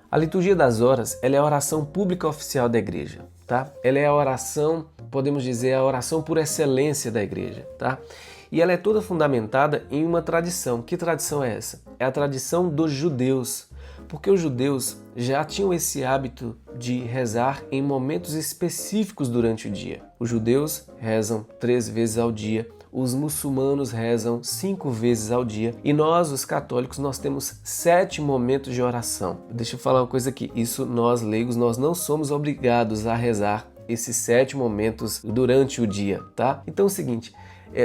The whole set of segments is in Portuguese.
A liturgia das horas, ela é a oração pública oficial da igreja, tá? Ela é a oração, podemos dizer, a oração por excelência da igreja, tá? E ela é toda fundamentada em uma tradição. Que tradição é essa? É a tradição dos judeus, porque os judeus já tinham esse hábito de rezar em momentos específicos durante o dia. Os judeus rezam 3 vezes ao dia, os muçulmanos rezam 5 vezes ao dia e nós, os católicos, nós temos 7 momentos de oração. Deixa eu falar uma coisa aqui, isso nós leigos, nós não somos obrigados a rezar esses 7 momentos durante o dia, tá? Então é o seguinte,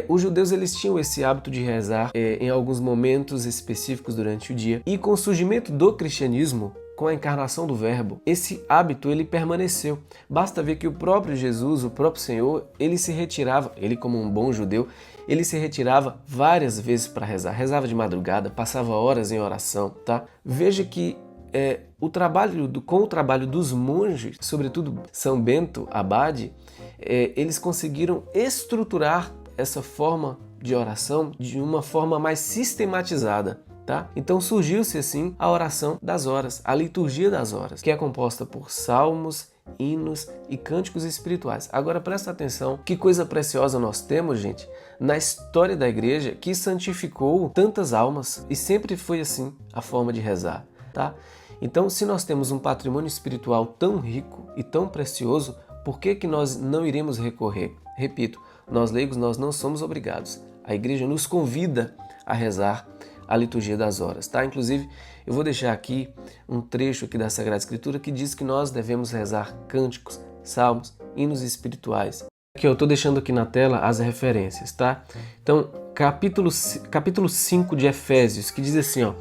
os judeus eles tinham esse hábito de rezar em alguns momentos específicos durante o dia e com o surgimento do cristianismo, com a encarnação do Verbo, esse hábito ele permaneceu. Basta ver que o próprio Jesus, o próprio Senhor, ele se retirava, ele como um bom judeu, ele se retirava várias vezes para rezar. Rezava de madrugada, passava horas em oração, tá? Veja que com o trabalho dos monges, sobretudo São Bento Abade, eles conseguiram estruturar essa forma de oração de uma forma mais sistematizada. Tá? Então surgiu-se assim a oração das horas, a liturgia das horas, que é composta por salmos, hinos e cânticos espirituais. Agora presta atenção, que coisa preciosa nós temos, gente, na história da igreja que santificou tantas almas e sempre foi assim a forma de rezar. Tá? Então se nós temos um patrimônio espiritual tão rico e tão precioso, por que nós não iremos recorrer? Repito, nós leigos nós não somos obrigados. A igreja nos convida a rezar a liturgia das horas, tá? Inclusive, eu vou deixar aqui um trecho aqui da Sagrada Escritura que diz que nós devemos rezar cânticos, salmos, hinos espirituais. Aqui eu estou deixando aqui na tela as referências, tá? Então, capítulo 5 de Efésios, que diz assim, ó: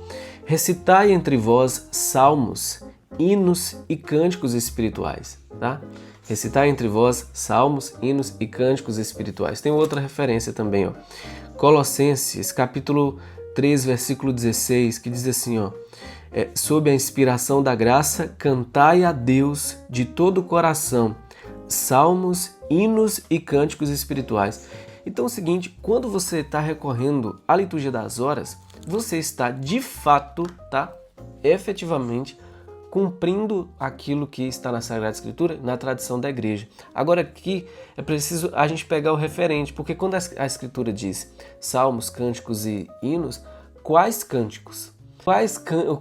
recitai entre vós salmos, hinos e cânticos espirituais, tá? Recitai entre vós salmos, hinos e cânticos espirituais. Tem outra referência também, ó. Colossenses, capítulo 3, versículo 16, que diz assim, ó: sob a inspiração da graça, cantai a Deus de todo o coração, salmos, hinos e cânticos espirituais. Então é o seguinte, quando você está recorrendo à liturgia das horas, você está de fato, tá, efetivamente, cumprindo aquilo que está na Sagrada Escritura, na tradição da igreja. Agora aqui é preciso a gente pegar o referente, porque quando a Escritura diz salmos, cânticos e hinos, quais cânticos?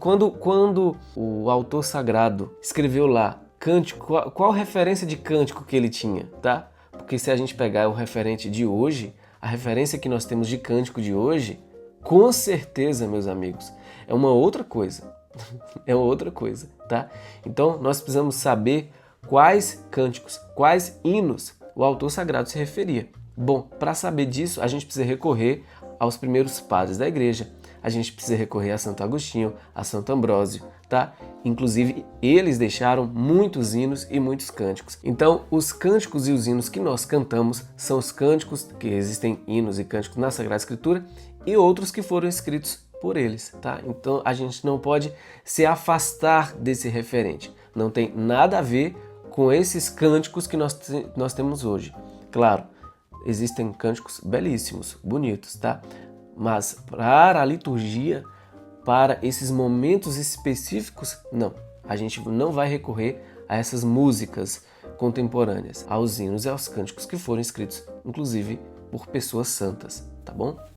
Quando o autor sagrado escreveu lá cântico, qual referência de cântico que ele tinha, tá? Porque se a gente pegar o referente de hoje, a referência que nós temos de cântico de hoje, com certeza, meus amigos, é uma outra coisa. É outra coisa, tá? Então, nós precisamos saber quais cânticos, quais hinos o autor sagrado se referia. Bom, para saber disso, a gente precisa recorrer aos primeiros padres da igreja. A gente precisa recorrer a Santo Agostinho, a Santo Ambrósio, tá? Inclusive, eles deixaram muitos hinos e muitos cânticos. Então, os cânticos e os hinos que nós cantamos são os cânticos, que existem hinos e cânticos na Sagrada Escritura, e outros que foram escritos por eles, tá? Então a gente não pode se afastar desse referente. Não tem nada a ver com esses cânticos que nós temos hoje. Claro, existem cânticos belíssimos, bonitos, tá? Mas para a liturgia, para esses momentos específicos, não. A gente não vai recorrer a essas músicas contemporâneas, aos hinos e aos cânticos que foram escritos, inclusive, por pessoas santas, tá bom?